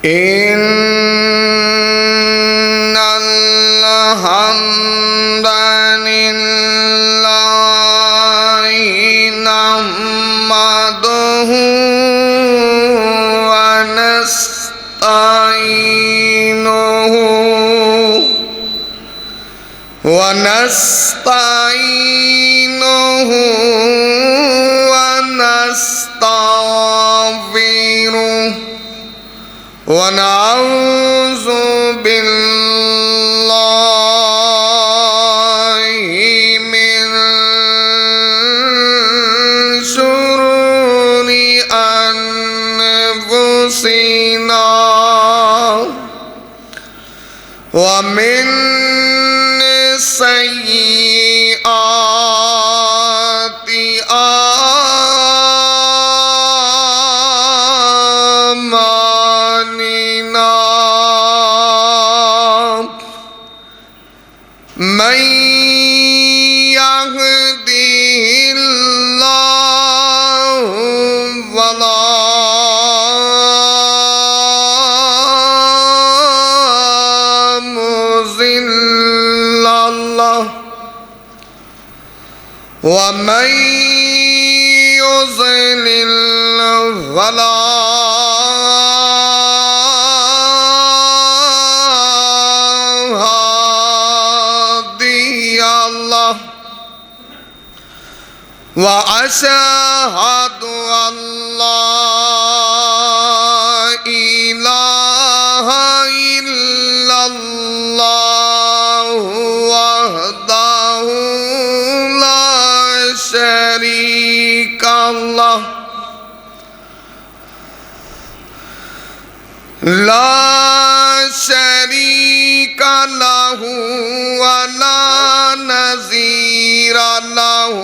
إن الحمد لله نحمده ونستعينه ونستغفره ونعوذ بالله من شرور أنفسنا ومن سيئات أعمالنا من يهده الله فلا مضل له ومن يضلل فلا هادي له وأشهد أن لا إله إلا الله وحده لا شريك له ولا نظير له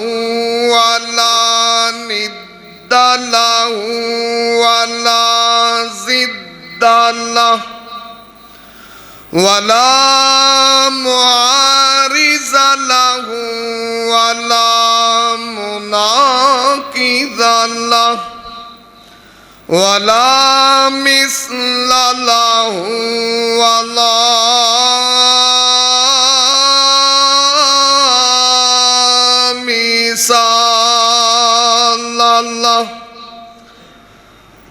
ولا ند له ولا ضد له ولا معارض له ولا مناقض له ولا مثل له ولا مثال له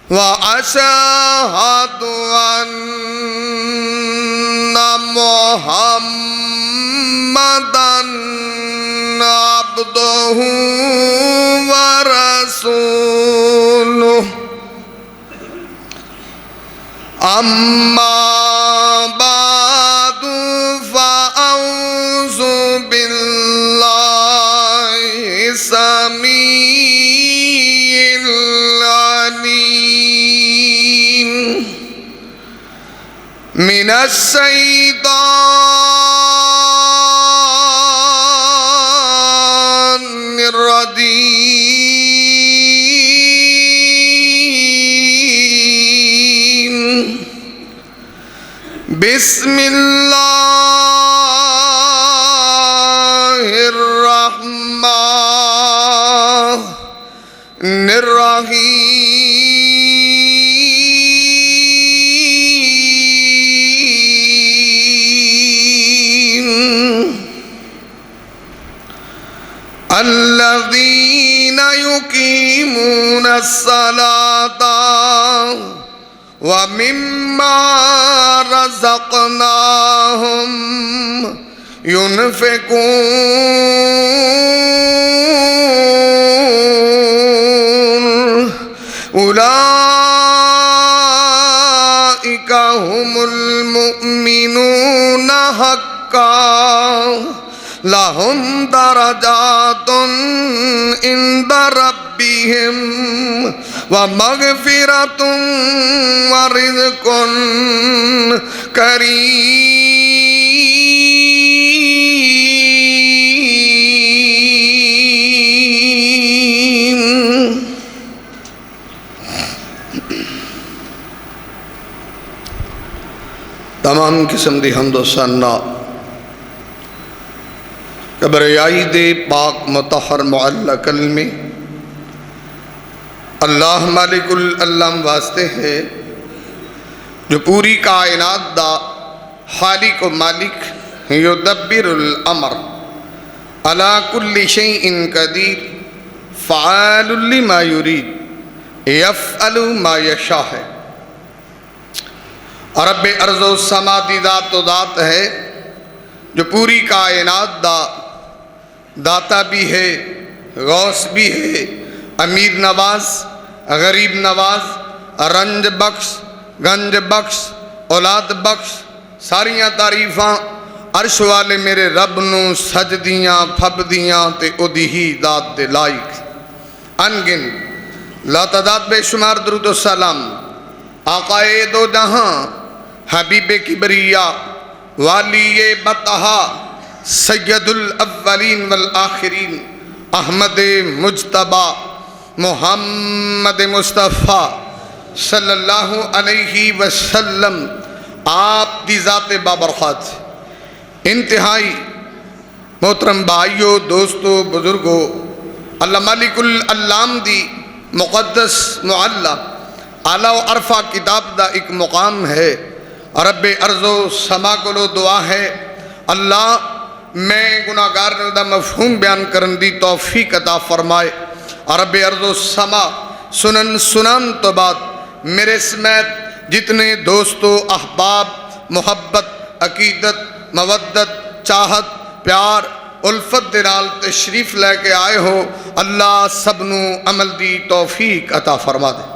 وأشهد أن محمدًا عبده ورسوله أما بعد فأعوذ بالله السميع العليم من الشيطان الرجيم بسم الله الرحمن الرحيم الذين يقيمون الصلاة ومما رزقناهم ينفقون أولئك هم المؤمنون حقا لهم درجات عند ربهم ومغفرة ورزق كريم. تمام قسم دی حمد و ثنا کبریائی دے پاک مطہر معلی کلمے اللہ مالک العالم واسطے ہے جو پوری کائنات دا خالق و مالک یدبر الامر علی کل شیء قدیر فعال لما یرید یفعل ما یشاء ہے۔ اور رب ارض و سما دی ذات و ذات ہے جو پوری کائنات دا داتا بھی ہے، غوث بھی ہے، امیر نواز، غریب نواز، رنج بخش، گنج بخش، اولاد بخش، ساریاں تعریفاں عرش والے میرے رب نو سجدیاں پھبدیاں تے اودی ہی ذات دے لائق۔ انگن لا تعداد بے شمار درود و سلام آقائے دو جہاں حبیب کبریا والی بطہا سید الاولین والآخرین احمد مجتبی محمد مصطفیٰ صلی اللہ علیہ وسلم آپ دی ذات بابرکات انتہائی محترم بھائیو، دوستو، بزرگو، اللہ مالک العلام دی مقدس معلّہ اعلیٰ و عرفہ کتاب دا ایک مقام ہے۔ رب ارض و سما کو دعا ہے اللہ میں گناہگار دا مفہوم بیان کرن دی توفیق عطا فرمائے۔ رب ارض و سما سنن تو بعد میرے سمیت جتنے دوستو، احباب، محبت، عقیدت، مودت، چاہت، پیار، الفت دلال تشریف لے کے آئے ہو، اللہ سب نو عمل دی توفیق عطا فرما دے۔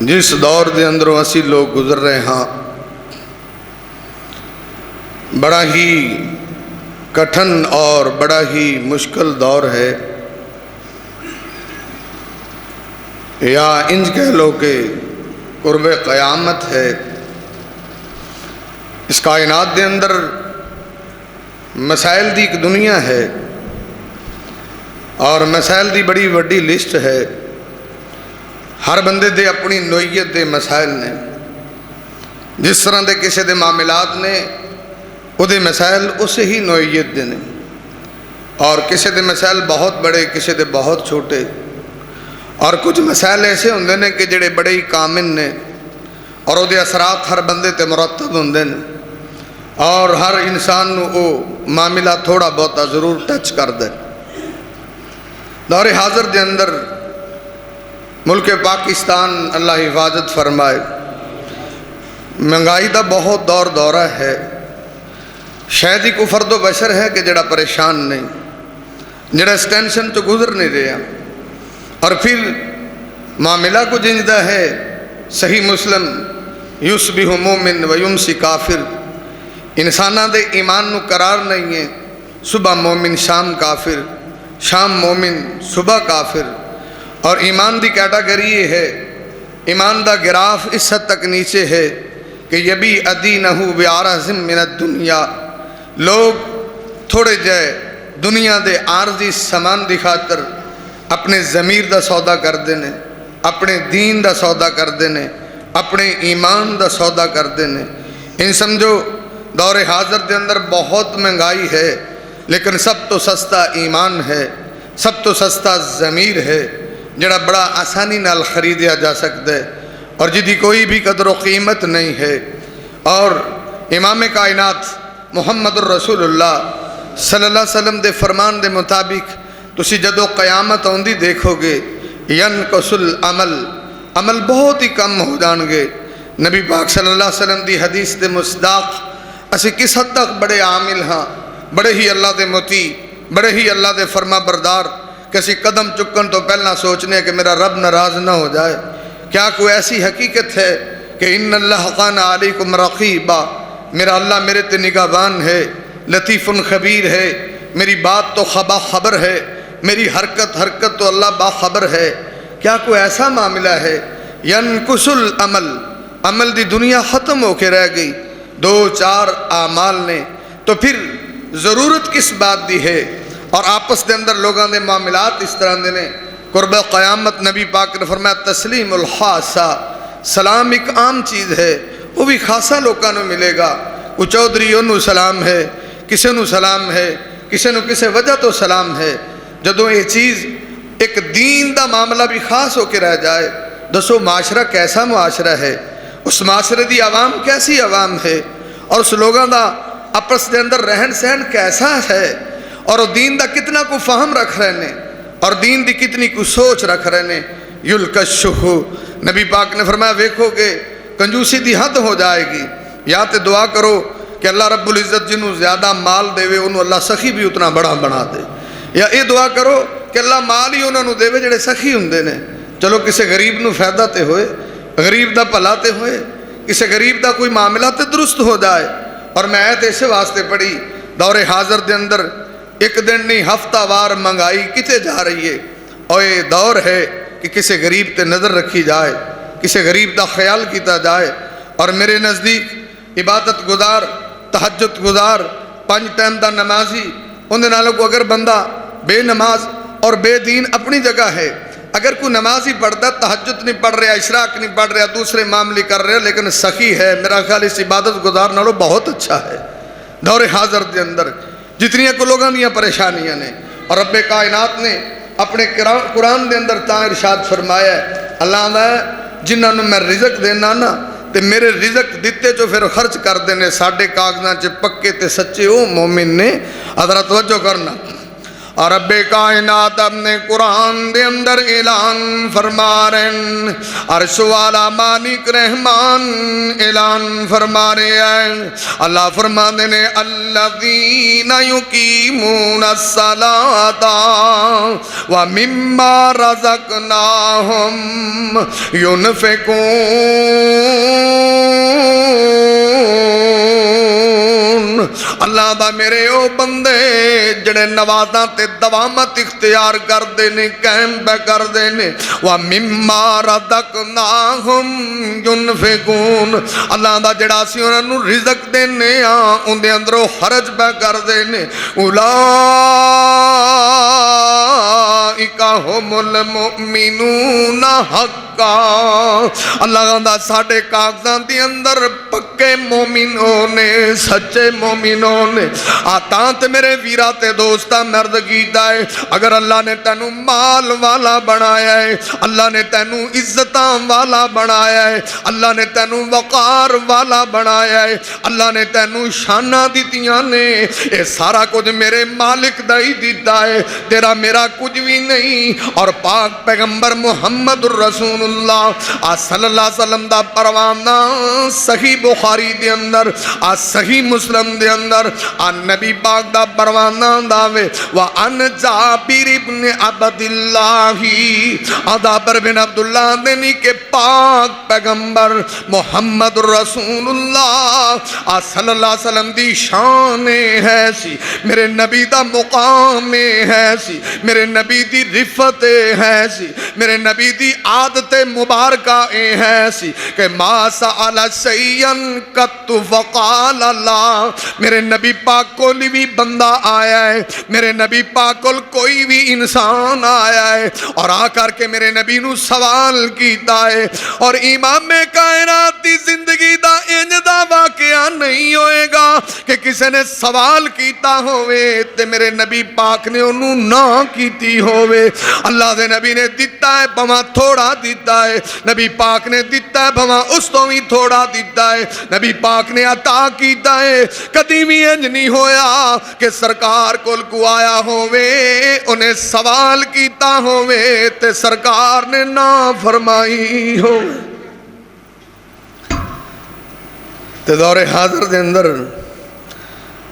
جس دور دے اندروں اسی لوگ گزر رہے ہاں، بڑا ہی کٹھن اور بڑا ہی مشکل دور ہے، یا انج کہہ لو کہ قرب قیامت ہے۔ اس کائنات دے اندر مسائل دی ایک دنیا ہے، اور مسائل دی بڑی وڈی لسٹ ہے۔ ہر بندے دے اپنی نوعیت دے مسائل نے، جس طرح دے کسی دے معاملات نے وہ دے مسائل اسے ہی نوعیت دے نے، اور کسی دے مسائل بہت بڑے، کسی دے بہت چھوٹے، اور کچھ مسائل ایسے ہوندے نے کہ جڑے بڑے ہی کامن نے، اور وہ دے اثرات ہر بندے تے مرتب ہوندے نے، اور ہر انسان نو وہ معاملہ تھوڑا بہتا ضرور ٹچ کر دے۔ دور حاضر دے اندر ملک پاکستان اللہ حفاظت فرمائے، مہنگائی دا بہت دورہ ہے۔ شاید ہی کوئی فرد و بشر ہے کہ جڑا پریشان نہیں، جڑا اس ٹینشن تو گزر نہیں رہا۔ اور پھر معاملہ کو جنجدہ ہے، صحیح مسلم یصبح مومن و یمسی کافر، انسانہ دے ایمان نو قرار نہیں ہے، صبح مومن شام کافر، شام مومن صبح کافر۔ اور ایمان دی کیٹاگری یہ ہے، ایمان دا گراف اس حد تک نیچے ہے کہ یبی ادینہ بعرض من الدنیا، لوگ تھوڑے جائے دنیا دے عارضی سامان دی خاطر اپنے ضمیر دا سودا کر دینے، اپنے دین دا سودا کر دینے، اپنے ایمان دا سودا کر دینے۔ ان سمجھو دور حاضر دے اندر بہت مہنگائی ہے، لیکن سب تو سستا ایمان ہے، سب تو سستا ضمیر ہے، جڑا بڑا آسانی نال خریدیا جا سکتا ہے، اور جدی کوئی بھی قدر و قیمت نہیں ہے۔ اور امام کائنات محمد الرسول اللہ صلی اللہ علیہ وسلم دے فرمان دے مطابق تسی جدو قیامت آندی دیکھو گے، ینقص العمل، عمل بہت ہی کم ہو جان گے۔ نبی پاک صلی اللہ علیہ وسلم دی حدیث دے مصداق اسی کس حد تک بڑے عامل ہاں، بڑے ہی اللہ دے مطیع، بڑے ہی اللہ دے فرما بردار، کسی قدم چکن تو پہلا سوچنے کہ میرا رب ناراض نہ ہو جائے۔ کیا کوئی ایسی حقیقت ہے کہ ان اللہ کان علیکم رقیبا، میرا اللہ میرے تے نگہبان ہے، لطیف خبیر ہے، میری بات تو خبر ہے، میری حرکت تو اللہ باخبر ہے۔ کیا کوئی ایسا معاملہ ہے؟ ینقص العمل، عمل دی دنیا ختم ہو کے رہ گئی، 2-4 اعمال نے، تو پھر ضرورت کس بات دی ہے؟ اور آپس دے اندر لوگاں دے معاملات اس طرح دے نے۔ قرب قیامت نبی پاک نے فرمایا تسلیم الخاصہ، سلام ایک عام چیز ہے، وہ بھی خاصا لوگاں نو ملے گا۔ کوئی چودھری انہوں سلام ہے، کسے نو سلام ہے، کسی نو کسی وجہ تو سلام ہے۔ جدوں یہ چیز ایک دین دا معاملہ بھی خاص ہو کے رہ جائے، دسو معاشرہ کیسا معاشرہ ہے، اس معاشرے دی عوام کیسی عوام ہے، اور اس لوگوں دا آپس دے اندر رہن سہن کیسا ہے، اور وہ دین دا کتنا کو فہم رکھ رہے نے، اور دین دی کتنی کو سوچ رکھ رہے نے۔ یلکشہ، نبی پاک نے فرمایا ویکھو کہ کنجوسی دی حد ہو جائے گی، یا تے دعا کرو کہ اللہ رب العزت جنہوں زیادہ مال دے وے انہوں اللہ سخی بھی اتنا بڑا بنا دے، یا یہ دعا کرو کہ اللہ مال ہی انہوں دے وے جڑے سخی ہوندے نے۔ چلو کسی غریب نو فائدہ تے ہوئے، غریب دا بھلا تے ہوئے، کسی غریب دا کوئی معاملہ تے درست ہو جائے۔ اور میں آیت اسے واسطے پڑھی، دور حاضر دے اندر ایک دن نہیں ہفتہ وار مہنگائی کتے جا رہی ہے، اور یہ دور ہے کہ کسی غریب تے نظر رکھی جائے، کسی غریب دا خیال کیتا جائے۔ اور میرے نزدیک عبادت گزار، تہجد گزار، 5 ٹائم دا نمازی، ان نالوں کو اگر بندہ بے نماز اور بے دین اپنی جگہ ہے، اگر کوئی نمازی پڑھتا ہے، تہجد نہیں پڑھ رہا، اشراق نہیں پڑھ رہا، دوسرے معاملے کر رہے لیکن سخی ہے، میرا خیال اس عبادت گزار نالوں بہت اچھا ہے۔ دور حاضر دے اندر جتنی کو لوگوں دیاں پریشانیاں نے، اور رب کائنات نے اپنے قرآن دے اندر تاں ارشاد فرمایا ہے، اللہ نے جنہاں نوں میں رزق دینا نا تے میرے رزق دیتے جو پھر خرچ کر دینے، ساڑھے کاغذاں چے پکے تے سچے او مومن نے۔ حضرت توجہ کرنا، اور رب کائنات اپنے قرآن دے اندر اعلان فرما رہے ہیں، عرش والا مالک رحمان اعلان فرما رہے ہیں۔ اللہ فرما دینے الذین یقیمون الصلاۃ ومما رزقناہم ینفقون۔ اللہ دا میرے او بندے جڑے نوازاں تے دوامت اختیار کر دینے، قائم پہ کر دینے، وَمِمَّا رَزَقْنَاهُمْ يُنْفِقُونَ۔ اللہ دا جڑا سی انہاں نوں رزق دینے ان دے اندروں خرچ پہ کر دینے، اولئک ھم المؤمنون حقا۔ اللہ دا ساڑھے کاغذاں دے اندر پکے مومنوں نے، سچے مومنوں نے۔ آتاں تے میرے ویرہ تے دوستہ مرد کیتا ہے، اگر اللہ نے تینو مال والا بنایا ہے، اللہ نے تینو عزتاں والا بنایا ہے، اللہ نے تینو وقار والا بنایا ہے، اللہ نے تینو شانہ دیتیاں نے، اے سارا کچھ میرے مالک دائی دیتا ہے، تیرا میرا کچھ بھی نہیں۔ اور پاک پیغمبر محمد الرسول اللہ صلی اللہ علیہ وسلم دا پروانہ صحیح بخاری دے اندر، صحیح مسلم دے اندر نبی پاک دا پروانہ داوے، وَأَنْ جَابِرِ بْنِ عَبْدِ اللَّهِ، جابر بن عبداللہ دینی کے پاک پیغمبر محمد رسول اللہ صلی اللہ علیہ وسلم دی شان ہے سی، میرے نبی دا مقام ہے سی، میرے نبی دی رفت ہے سی، میرے نبی دی عادت مبارکہ ہے سی کہ ما سأل شیئا قط فقال اللہ۔ میرے نبی پاک کو بھی بندہ آیا ہے، میرے نبی پاک کو کوئی بھی انسان آیا ہے اور آ کر کے میرے نبی نو سوال کیتا ہے، اور امام کائنات دی زندگی دا انج دا واقعہ نہیں ہوئے گا کہ کسی نے سوال کیتا ہوئے تے میرے نبی پاک نے انہوں نہ کیتی ہوئے۔ اللہ دے نبی نے دیتا ہے بھواں تھوڑا دیتا ہے، نبی پاک نے دیتا ہے بھواں اس تو بھی تھوڑا دیتا ہے، نبی پاک نے عطا کیتا ہے، کدی بھی انج نہیں ہویا کہ سرکار کول کو آیا ہوئے انہیں سوال کیتا ہوئے تے سرکار نے نہ فرمائی ہوئے۔ تے دور حاضر دے اندر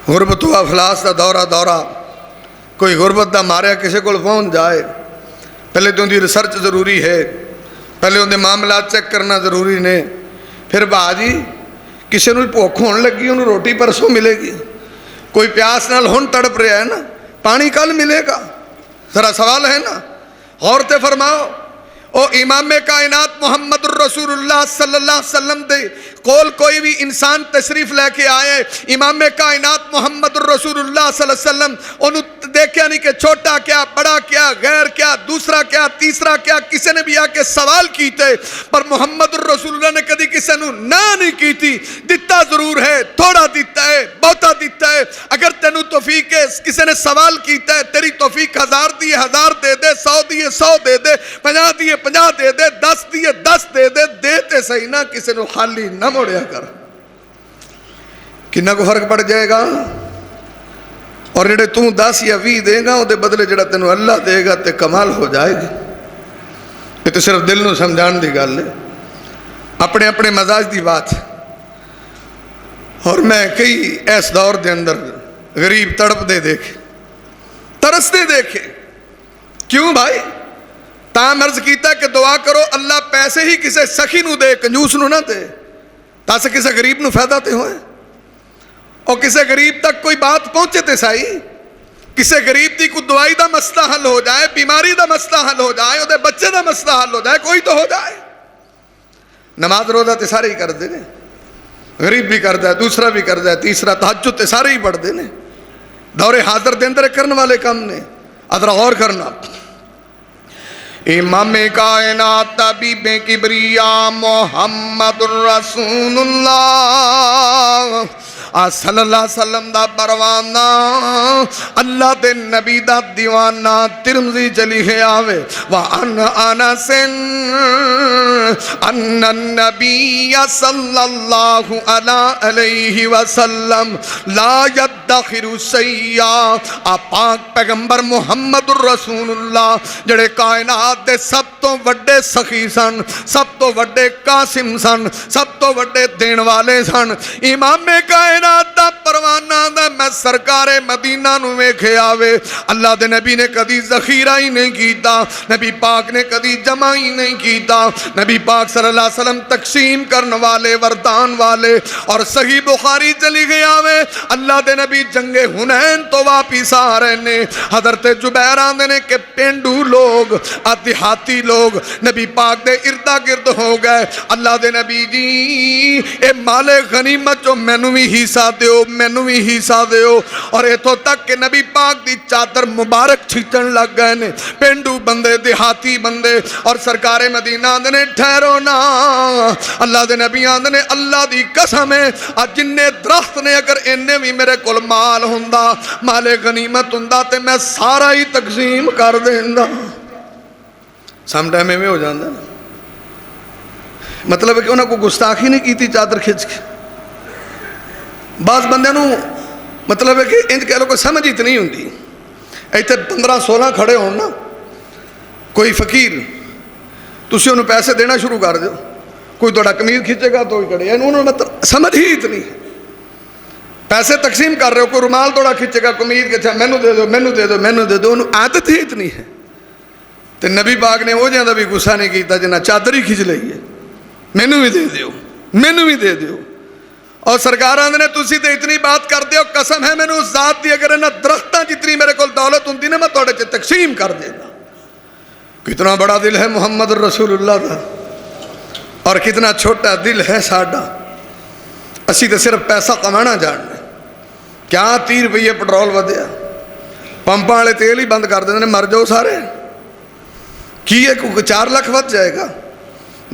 غربت و افلاس دا دورہ کوئی غربت دا ماریا کسی کو پہنچ جائے، پہلے تو ان دی ریسرچ ضروری ہے، پہلے ان دے معاملات چیک کرنا ضروری نے، پھر باجی کسی نو بھوک ہون لگی انہوں روٹی پرسوں ملے گی، کوئی پیاس نال ہن تڑپ رہا ہے نا، پانی کل ملے گا، ذرا سوال ہے نا، غور تے فرماؤ۔ او امام کائنات محمد الرسول اللہ صلی اللہ علیہ وسلم دے کول کوئی بھی انسان تشریف لے کے آئے، امام کائنات محمد الرسول اللہ صلی اللہ علیہ وسلم انہوں دیکھا نہیں کہ چھوٹا کیا, بڑا کیا, غیر کیا, دوسرا کیا, تیسرا کیا, کسی نے بھی آ کے سوال کیتے, پر محمد الرسول اللہ نے کدی کسی نو نہ نہیں کی تھی. دتا ضرور ہے, تھوڑا دیتا ہے, بہتا دیتا ہے. اگر تینو توفیق ہے, کسی نے سوال کیتا ہے, تیری توفیق 1000 دیے 1000 دے دے, 100 دیے 100 دے دے, 50 دیے 50 دے دے, 10 دیے 10 دے دے, دیتے صحیح نہ, کسی نو خالی نہ موڑیا کر. کنا کو فرق پڑ جائے گا. اور جڑے تو 10 یا 20 دے گا, وہ دے بدلے جڑا تینو اللہ دے گا تے کمال ہو جائے گی. یہ تو صرف دل نو سمجھان دی گل ہے, اپنے اپنے مزاج دی بات. اور میں کئی ایس دور دے اندر غریب تڑپ دے دیکھے, ترستے دیکھے. کیوں بھائی؟ تاں عرض کیتا کہ دعا کرو اللہ پیسے ہی کسے سخی نو دے, کنجوس نو نہ دے, تاسے کسے غریب نو فائدہ تے ہوئے. اور کسے غریب تک کوئی بات پہنچے تے سائی, کسے غریب دی کوئی دعائی دا مسئلہ حل ہو جائے, بیماری دا مسئلہ حل ہو جائے, دے بچے دا مسئلہ حل ہو جائے, کوئی تو ہو جائے. نماز روزہ تے سارے ہی کر دے نے, غریب بھی کر دے, دوسرا بھی کر دے, تیسرا تہجد تے سارے ہی پڑھ دے نے. دور حاضر دے اندر کرنے والے کام نے. ادھر غور کرنا. امام کائنات طبیب کبریا محمد الرسول اللہ صلی اللہ علیہ وسلم دا پروانہ, اللہ دے نبی دا دیوانہ. ترمذی چلی ہے آوے وَأَنْ أَنَسٍ أَنَّ النَّبِيَّ صلی اللہ علیہ وسلم لا يَدَّخِرُ سَيَّا. پاک پیغمبر محمد الرسول اللہ جڑے کائنات دے سب تو وڈے سخی سن, سب تو وڈے قاسم سن, سب تو وڈے دین والے سن. امام کائنات دا پروانہ دا میں سرکار مدینہ نو ویکھے آوے. اللہ دے نبی نے کدی ذخیرہ ہی نہیں کیتا, نبی پاک نے کدی جمع ہی نہیں کیتا. نبی پاک صلی اللہ علیہ وسلم تقسیم کرن والے, وردان والے. اور صحیح بخاری چلی گئی آوے, اللہ دے نبی جنگ حنین تو واپس آ رہے نے. حضرت جبیر آندے نے کہ پینڈو لوگ, دیہاتی لوگ نبی پاک دے اردا گرد ہو گئے. اللہ دے نبی جی اے مال غنیمت جو مینوں بھی حصہ دیو, مینوں بھی حصہ دیو. اور ایتھوں تک کہ نبی پاک دی چادر مبارک چھٹن لگ گئے نے. پینڈو بندے, دیہاتی بندے. اور سرکار مدینہ آندے نے ٹھہرو نا. اللہ دے نبی آندے نے اللہ دی قسم ہے, جننے درخت نے اگر اننے بھی میرے کول مال ہوندا, مال غنیمت ہوندا, تے میں سارا ہی تقسیم کر دیندا. سم ٹائم میں ہو جاندہ نا. مطلب ہے کہ انہوں کو گستاخی نہیں کی تھی چادر کھچ کے. بعض بندے نو مطلب ہے کہ انج کہہ لو کوئی سمجھ اتنی ہوں دی. ایتے 15-16 کھڑے ہوں نا, کوئی فقیر, تسی انہوں پیسے دینا شروع کر دو, کوئی توڑا کمیز کھچے گا تو ہی کھڑے. یعنی انہوں نے مطلب سمجھ ہی اتنی. پیسے تقسیم کر رہے ہو, کوئی رومال توڑا کھچے گا, کمیز کھچے مینوں دے دو, مینوں دے دو, مینوں دے دو. انہوں عادت ہی اتنی ہے. تو نبی پاک نے وہ جاندہ بھی غصہ نہیں کیتا جنہ چادر ہی کھچ لئی ہے, مینوں بھی دے دیو, مینوں بھی دے دیو. اور سرکار آندے نے تسی تے اتنی بات کر دیو, قسم ہے مینوں اس ذات دی اگر انہاں درختاں جتنی میرے کول دولت ہوندی نے میں توڑے چے تقسیم کر دینا. کتنا بڑا دل ہے محمد الرسول اللہ دا, اور کتنا چھوٹا دل ہے ساڈا. اسی تے صرف پیسہ کمانا جاننا. کیا 30 روپے پٹرول ودیا, پمپاں والے تیل ہی بند کر دیندے نے, مر جاؤ سارے. کی ہے کوئی 4 لاکھ ود جائے گا,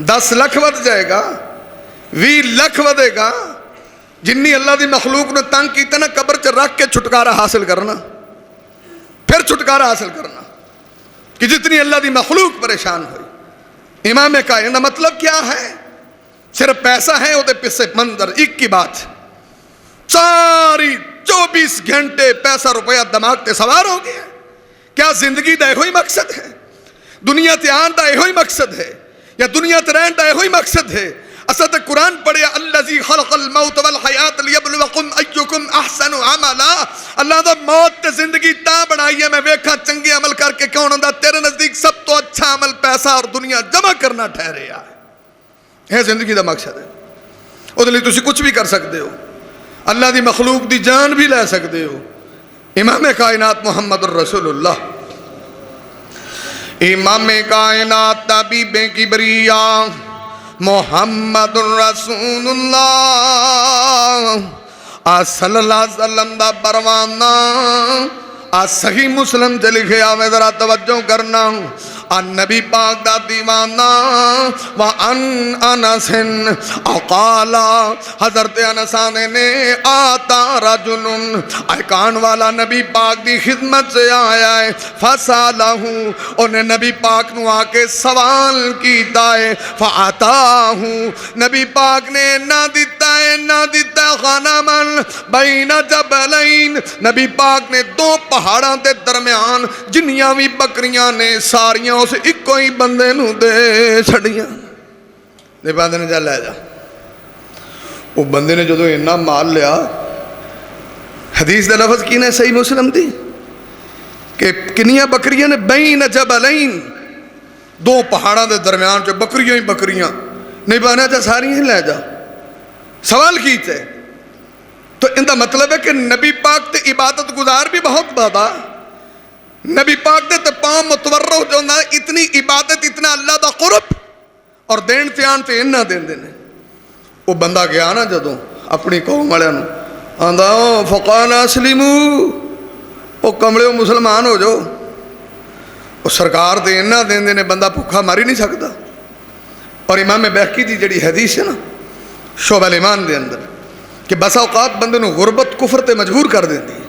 10 لاکھ ود جائے گا, 20 لاکھ ودے گا. جنی اللہ دی مخلوق نے تنگ کیتا نا, قبر چ رکھ کے چھٹکارا حاصل کرنا, پھر چھٹکارا حاصل کرنا. کہ جتنی اللہ دی مخلوق پریشان ہوئی. امام کائنات مطلب کیا ہے؟ صرف پیسہ ہے, وہ دے پسے منظر. ایک کی بات, ساری 24 گھنٹے پیسہ روپیہ دماغ تے سوار ہو گیا. کیا زندگی دا ہوئی مقصد ہے؟ دنیا تے آن دا ہوئی مقصد ہے, یا دنیا تے رہن دا ہوئی مقصد ہے؟ اسد قرآن پڑھیا, الذی خلق الموت والحیات لیبلوکم ایکم احسن عملا. اللہ دا موت تے زندگی تا بنائی ہے, میں ویکھا چنگے عمل کر کے کون ہوندا. تیرے نزدیک سب تو اچھا عمل پیسہ اور دنیا جمع کرنا ٹھہرے ہے. یہ زندگی دا مقصد ہے. اس لیے تسی کچھ بھی کر سکتے ہو, اللہ دی مخلوق دی جان بھی لے سکتے ہو. امام کائنات محمد الرسول اللہ, امام کائنات طبیب کبریا محمد الرسول اللہ صلی اللہ علیہ وسلم دا پروانہ. آج صحیح مسلم سے لکھے آوے ذرا توجہ کرنا ان نبی پاک دا دیوانہ وان انس اقالا حضرت انس نے آتا رجل ایکان والا نبی پاک دی خدمت سے آیا ہے فسالہ انہیں نبی پاک نو آ کے سوال کیتا ہے فآتاہ نبی پاک نے نہ دیتا ہے غنمن بین جبلین نبی پاک نے دو پہاڑاں دے درمیان جنیاں بھی بکریاں نے ساریاں اس ایک کوئی بندے نو دے چھڑیاں دے بندے نے جا لے جا وہ بندے نے جدو اتنا مال لیا حدیث دے لفظ کی نے صحیح مسلم دی کہ کنیاں بکریاں نے بین جبلین دو پہاڑاں دے درمیان جو بکریاں ہی بکریاں نہیں بانا چاہ ساری ہی لے جا سوال کیتے تو ان دا مطلب ہے کہ نبی پاک تے عبادت گزار بھی بہت بڑا نبی پاک دے تے پاں متورہ جو نا اتنی عبادت اتنا اللہ دا قرب اور دین تیان تے انہا دین دینے وہ بندہ گیا نا جدوں اپنی قوم والے نو آندھا فقال اسلمو وہ کمڑے مسلمان ہو جو وہ سرکار دے انہا دین دینے بندہ بھوکا ماری نہیں سکتا اور امام بیہقی دی جڑی حدیث ہے نا شعب الایمان دے اندر کہ بسا اوقات بندے نو غربت کفر تے مجبور کر دیں دی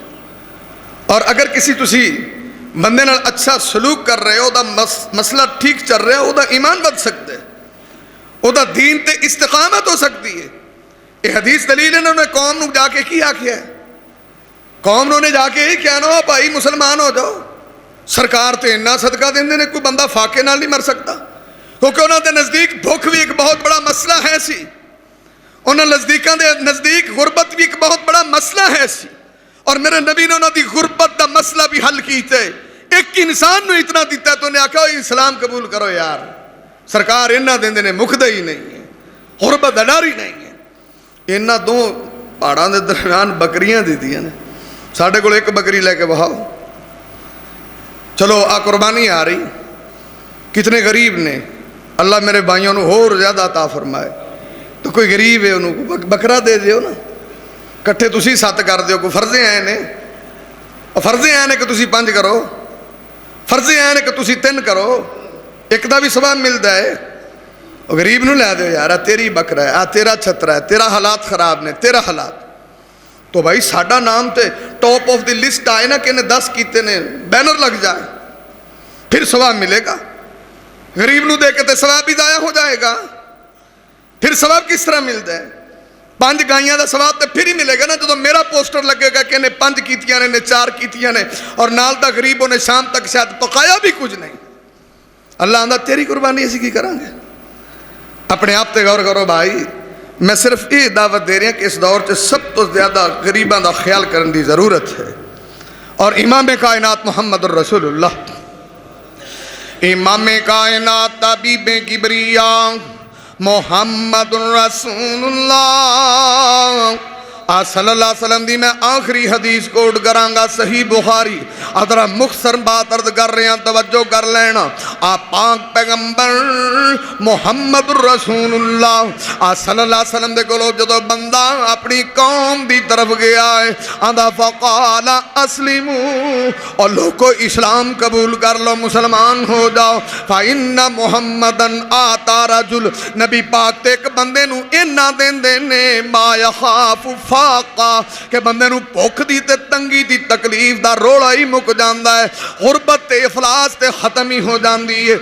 اور اگر کسی تسی بندے نال اچھا سلوک کر رہے ہو دا مسئلہ ٹھیک چل رہا ہے وہ دا ایمان بد سکتے ہے وہ دا دین تے استقامت ہو سکتی ہے یہ حدیث دلیل ہے انہوں نے قوم نو جا کے کیا ہے قوم نو نے جا کے ہی کیا نا بھائی مسلمان ہو جاؤ سرکار تے انہا صدقہ دیں دینے کوئی بندہ فاقے نال نہیں مر سکتا کیونکہ انہوں نے نزدیک بھوک بھی ایک بہت بڑا مسئلہ ہے سی انہوں نزدیکاں دے نزدیک غربت بھی ایک بہت بڑا مسئلہ ہے سی اور میرے نبی نے انہوں دی غربت دا مسئلہ بھی حل کیتے ایک انسان نو اتنا دیتا ہے تو انہیں آکھا اسلام قبول کرو یار سرکار انہا دیں دینے مکدہ ہی نہیں ہے غربت ڈاری نہیں ہے انہا دو پہاڑاں دے درمیان بکریاں دی دیا نے ساڑھے کو ایک بکری لے کے بہاؤ چلو قربانی آ رہی کتنے غریب نے اللہ میرے بھائیوں نے اور زیادہ عطا فرمائے تو کوئی غریب ہے انہوں کو بکرا دے دیو نا کٹھے تسی سات کر دیو کو فرضے آئے نے اور فرضے آئے نے کہ تسی 5 کرو فرضے آئے نے کہ تسی 3 کرو ایک دا بھی ثواب ملتا ہے اور غریب نو لے دیو یارا تیری بکرا ہے تیرا چھترا ہے تیرا حالات خراب نے تیرا حالات تو بھائی ساڑھا نام تے ٹاپ آف دی لسٹ آئے نا کہ انہیں 10 کیتے نے بینر لگ جائے پھر ثواب ملے گا غریب نو دے کے تے ثواب بھی ضائع ہو جائے گا پھر ثواب کس طرح ملتا ہے 5 گائیاں دا ثواب تے پھر ہی ملے گا نا جو میرا پوسٹر لگے گا کہ انہیں 5 کیتیاں نے 4 کیتیاں نے اور نال دا غریبوں نے شام تک شاید پکایا بھی کچھ نہیں اللہ آندہ تیری قربانی ایسی کی کریں گے اپنے آپ تے غور کرو بھائی میں صرف یہ دعوت دے رہی ہوں کہ اس دور سے سب تو زیادہ غریباں دا خیال کرنے دی ضرورت ہے اور امام کائنات محمد الرسول اللہ امام کائنات طبیب کبریاء محمد رسول اللہ صلی اللہ علیہ وسلم دی میں آخری حدیث کوٹ کرانگا صحیح بخاری ادھرا مختصر بات عرض کر رہے ہیں توجہ کر لینا پاک پیغمبر محمد رسول اللہ صلی اللہ علیہ وسلم دے کولو جدو بندہ اپنی قوم دی طرف گیا ہے آندھا فقال اسلمو اور لوگو اسلام قبول کر لو مسلمان ہو جاؤ فإن محمدن آتا رجل نبی پاک تے ایک بندے نو انہا دین دینے ما یخاف فاقا کہ بندے نو بھوک دی تے تنگی دی تکلیف دا روڑا ہی مک جاندہ ہے غربت تے افلاس تے ختم ہی ہو جاندی ہے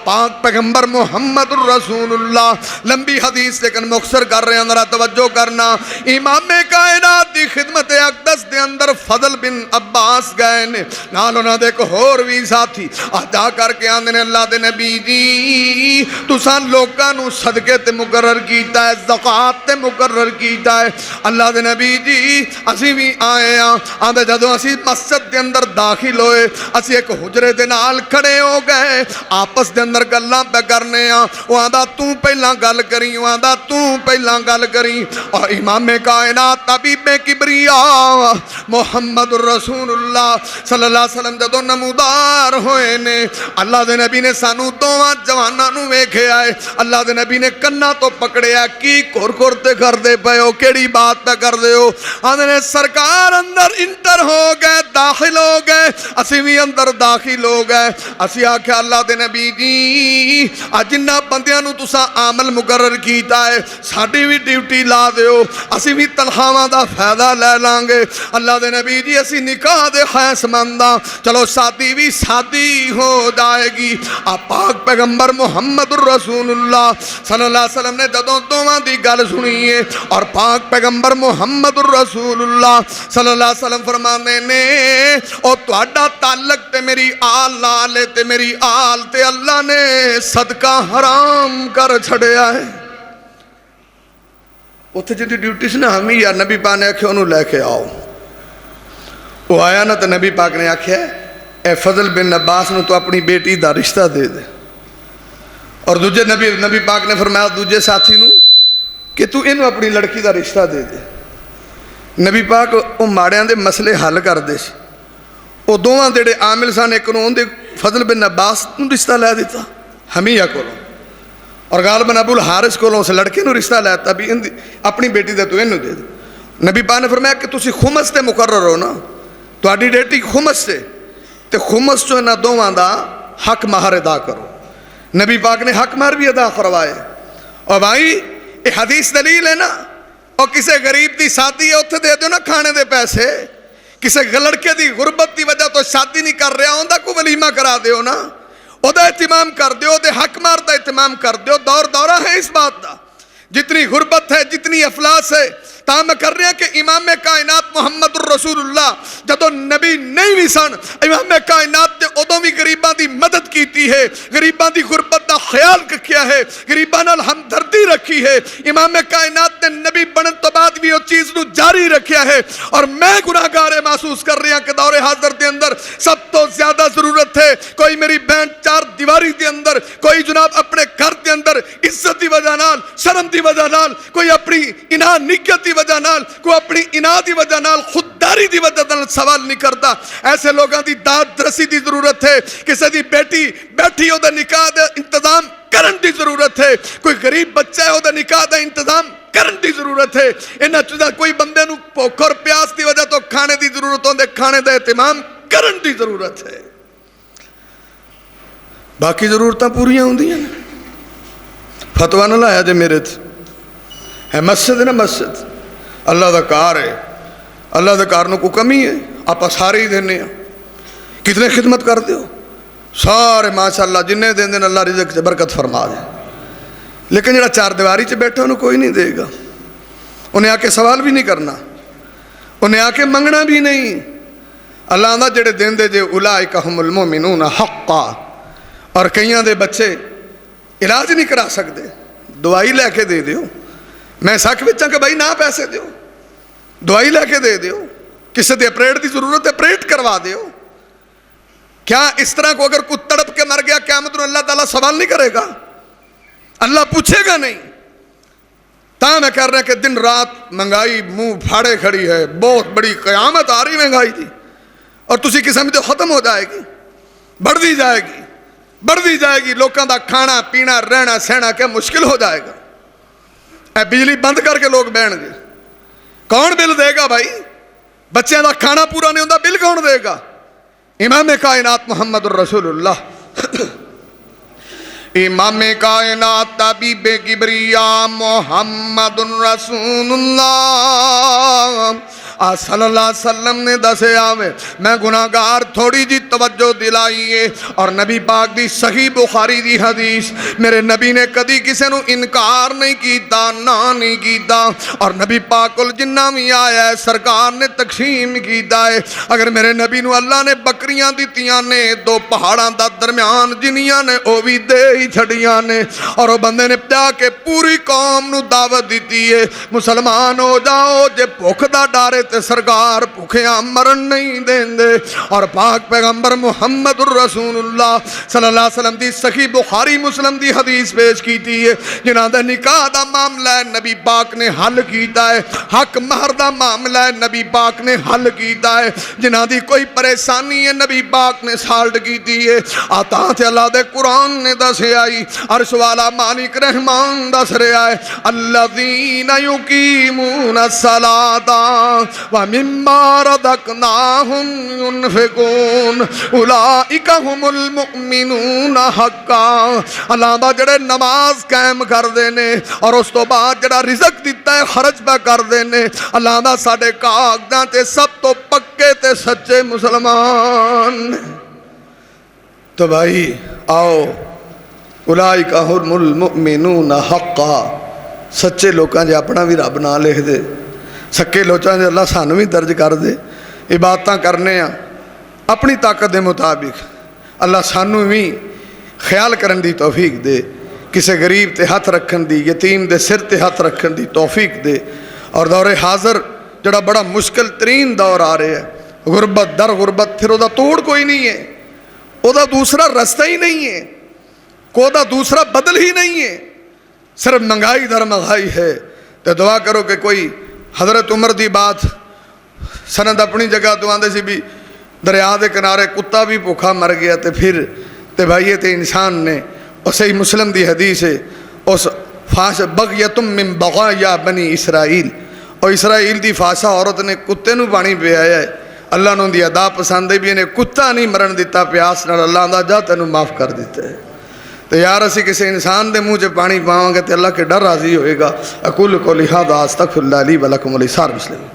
پاک پیغمبر محمد الرسول اللہ لمبی حدیث لیکن مختصر کر رہے ہیں اندرہ توجہ کرنا امام کائنات دی خدمت اقدس دے اندر فضل بن عباس گئے نے نالو نہ دیکھو اور بھی ساتھی جا کر کے آندے نے اللہ دے نبی جی تو سان لوگاں نو صدقے تے مقرر کیتا ہے زکاة تے مقرر کیتا ہے اللہ دے نبی جی اسی بھی آئے ہیں آندے جدو اسی مسجد دے اندر داخل ہوئے اسی ایک حجرے دے نال کھڑے ہو گئے آپس دے اندر گلاں پہ کرنے وہ آندا تو پہلا گل کری وہ آندا تو پہلا گل کری اور امام کائنات طبیب کبریا محمد رسول اللہ صلی اللہ علیہ وسلم جدو نمودار ہوئے نے اللہ دے نبی نے سانو دوواں جواناں نو ویکھیا ہے اللہ دے نبی نے کنا تو پکڑیا کی کور تے کر دے پئے ہو کیڑی بات پہ کر دے ہو آندے نے سرکار اندر انٹر ہو گئے داخل ہو گئے اسی بھی اندر داخل ہو گئے اسی آکھیا اللہ دے نبی جی جنہ بندیاں نو تساں عامل مقرر کیتا ہے ساڈی بھی ڈیوٹی لا دیو اسی بھی تنخواہاں دا فائدہ لے لیں گے اللہ دے نبی جی اسی نکاح دے خیس منداں چلو شادی بھی شادی ہو جائے گی پاک پیغمبر محمد رسول اللہ صلی اللہ علیہ وسلم نے جدوں دوواں دی گل سنی ہے اور پاک پیغمبر محمد رسول اللہ صلی اللہ علیہ وسلم فرمانے نے او تہاڈا تعلق تے میری آل نال تے میری آل تے اللہ نے صدقہ حرام کر چھڑیا ہے اتھے جی ڈیوٹی سے نا ہمیں یا نبی پاک نے آکھے انہوں لے کے آؤ وہ آیا نا تو نبی پاک نے آکھے اے فضل بن عباس نے تو اپنی بیٹی دا رشتہ دے دے اور دوجے نبی پاک نے فرمایا دوجے ساتھی نو کہ تو انہوں اپنی لڑکی دا رشتہ دے دے نبی پاک وہ ماڑیاں دے مسئلے حل کر دے سی وہ دوواں دیڑے عامل سان ایک انہوں دے فضل بن عباس نو رشتہ لے دیتا ہمیں یا کولوں اور غالباً ابو الحارث کولوں سے لڑکے نو رشتہ لیتا بھی اپنی بیٹی دے تو انہوں دے دے نبی پاک نے فرمایا کہ تسی خمس تے مقرر ہو نا تو آڈی ڈیٹی خمس سے تے خمس جو انہاں دوواں دا حق مہر ادا کرو نبی پاک نے حق مہر بھی ادا کروائے اور بھائی یہ حدیث دلیل ہے نا اور کسے غریب دی شادی ہے اتھے دے دیو نا کھانے دے پیسے کسے لڑکے دی غربت دی وجہ تو شادی نہیں کر رہا ہوندا کو ولیمہ کرا دیو نا او دا اہتمام کر دیو دے حق مہر دا اہتمام کر دیو دورہ ہے اس بات دا جتنی غربت ہے جتنی افلاس ہے تاں میں کر رہے ہیں کہ امام کائنات محمد الرسول اللہ جدو نبی نہیں بھی سن امام کائنات نے ادوں بھی غریباں دی مدد کیتی ہے غریباں دی غربت دا خیال کیا ہے غریباں نال ہمدردی رکھی ہے امام کائنات نے نبی بنن تو بعد بھی وہ چیز نو جاری رکھیا ہے اور میں گناہگار محسوس کر رہا کہ دور حاضر دے اندر سب تو زیادہ ضرورت ہے کوئی میری بہن چار دیواری دے اندر کوئی جناب اپنے گھر دے اندر عزت دی وجہ نال شرم دی وجہ نال کوئی اپنی انہاں نیت دی وجہ نال کوئی اپنی انہاں دی وجہ نال خودداری دی وجہ نال سوال نہیں کرتا ایسے لوگاں دی داد رسی دی ضرورت ہے کسی دی بیٹی بیٹھی ہو دا نکاح دا انتظام کرن دی ضرورت ہے کوئی غریب بچہ ہے ہو دا نکاح دا انتظام کرن دی ضرورت ہے انہاں چیزاں کوئی بندے نو بھوک اور پیاس دی وجہ تو کھانے دی ضرورت ہوندے کھانے دا اہتمام کرن دی ضرورت ہے باقی ضرورتاں پوریاں ہوندیاں فتویٰ نہ لایا جے میرے تھے ہے مسجد نا مسجد اللہ دا کار ہے اللہ دا کار نو کو کمی ہے آپ سارے ہی دینے ہیں کتنے خدمت کر دیو سارے ماشاءاللہ جنہیں دین دین اللہ رزق سے برکت فرما دے لیکن جڑا چار دیواری چے بیٹھا انہوں کوئی نہیں دے گا انہیں آکے سوال بھی نہیں کرنا انہیں آکے منگنا بھی نہیں اللہ آندہ جڑے دین دے جے اولائک ہم المومنون حقا اور کئیاں دے بچے علاج نہیں کرا سکتے دوائی لے کے دے دیو میں ساکھ بچاں کہ بھائی نہ پیسے دیو دوائی لے کے دے دیو کسی دے اپریٹ دی ضرورت ہے اپریٹ کروا دیو کیا اس طرح کو اگر کوئی تڑپ کے مر گیا قیامت میں اللہ تعالیٰ سوال نہیں کرے گا اللہ پوچھے گا نہیں تاں میں کہہ رہا کہ دن رات مہنگائی منہ پھاڑے کھڑی ہے بہت بڑی قیامت آ رہی مہنگائی دی اور تسی کی سمجھتے ختم ہو جائے گی بڑھ دی جائے گی لوکاں دا کھانا پینا رہنا سہنا کیا مشکل ہو جائے گا اے بجلی بند کر کے لوگ بیٹھ گئے کون بل دے گا بھائی بچیاں دا کھانا پورا نہیں ہوتا بل کون دے گا امام کائنات محمد الرسول اللہ امام کائنات طبیب کبریا محمد الرسول اللہ صلی اللہ علیہ وسلم نے دسے آوے میں گناہگار تھوڑی جی توجہ دلائیے اور نبی پاک دی صحیح بخاری دی حدیث میرے نبی نے کدی کسے نو انکار نہیں کیتا نہ نہیں کیتا اور نبی پاک کل جنہ بھی آیا ہے سرکار نے تقسیم کیتا ہے اگر میرے نبی نو اللہ نے بکریاں دیتیاں نے دو پہاڑاں دا درمیان جنیاں نے او بھی دے ہی چھڑیاں نے اور وہ بندے نے پیا کے پوری قوم نو دعوت دیتی ہے مسلمان ہو جاؤ جے بھوک دا ڈارے تے سرکار بھوکیاں مرن نہیں دین دے. اور پاک پیغمبر محمد الرسول اللہ صلی اللہ علیہ وسلم دی صحیح بخاری مسلم دی حدیث پیش کیتی ہے جنہاں دا نکاح دا معاملہ ہے نبی پاک نے حل کیتا ہے. حق مہر دا معاملہ ہے نبی پاک نے حل کیتا ہے. جنہاں دی کوئی پریشانی ہے نبی پاک نے سالٹ کیتی ہے. آتا تے اللہ دے قرآن نے دسے آئی عرش والا مالک رحمان دس رہا ہے الذین یقیمون الصلاۃ ومما رزقناہم ينفقون اولئک هم المؤمنون حقا. اللہ دا جڑے نماز قائم کر دینے اور اس تو بعد جڑا رزق دیتا ہے خرچ پہ کر دینے اللہ دا ساڑے کاغذاں تے سب تو پکے تے سچے مسلمان. تو بھائی آؤ اولئک هم المؤمنون حقا. سچے لوکاں جے اپنا بھی رب نہ لکھ دے سکے لوچاں جے اللہ سانو بھی درج کر دے عبادتاں کرنے ہیں اپنی طاقت دے مطابق اللہ سانو بھی خیال کرن دی توفیق دے. کسے غریب تے ہاتھ رکھن دی یتیم دے سر تے ہاتھ رکھن دی توفیق دے. اور دور حاضر جڑا بڑا مشکل ترین دور آ رہے ہے غربت در غربت پھر او دا توڑ کوئی نہیں ہے او دا دوسرا رستہ ہی نہیں ہے کو دا دوسرا بدل ہی نہیں ہے صرف مہنگائی در مہنگائی ہے. تو دعا کرو کہ کوئی حضرت عمر دی بات سند اپنی جگہ تو آندے سی بھی دریا دے کنارے کتا بھی بھوکا مر گیا تے پھر تے بھائیے تے انسان نے اور صحیح مسلم دی حدیث ہے اس فاش بغیتم من بغایا بنی اسرائیل اور اسرائیل دی فاشا عورت نے کتے نو پانی پہ آیا ہے اللہ نے دی ادا پسند ہے بھی انہیں کتا نہیں مرن دیتا پیاس نال اللہ دا جا تینوں معاف کر دیتا ہے. تو یار اسی کسی انسان دے منہ چ پانی پاواں گے تے اللہ کے ڈر راضی ہوئے گا. اقول قولی ھذا استغفر اللہ لی ولکم ولسائر المسلمین.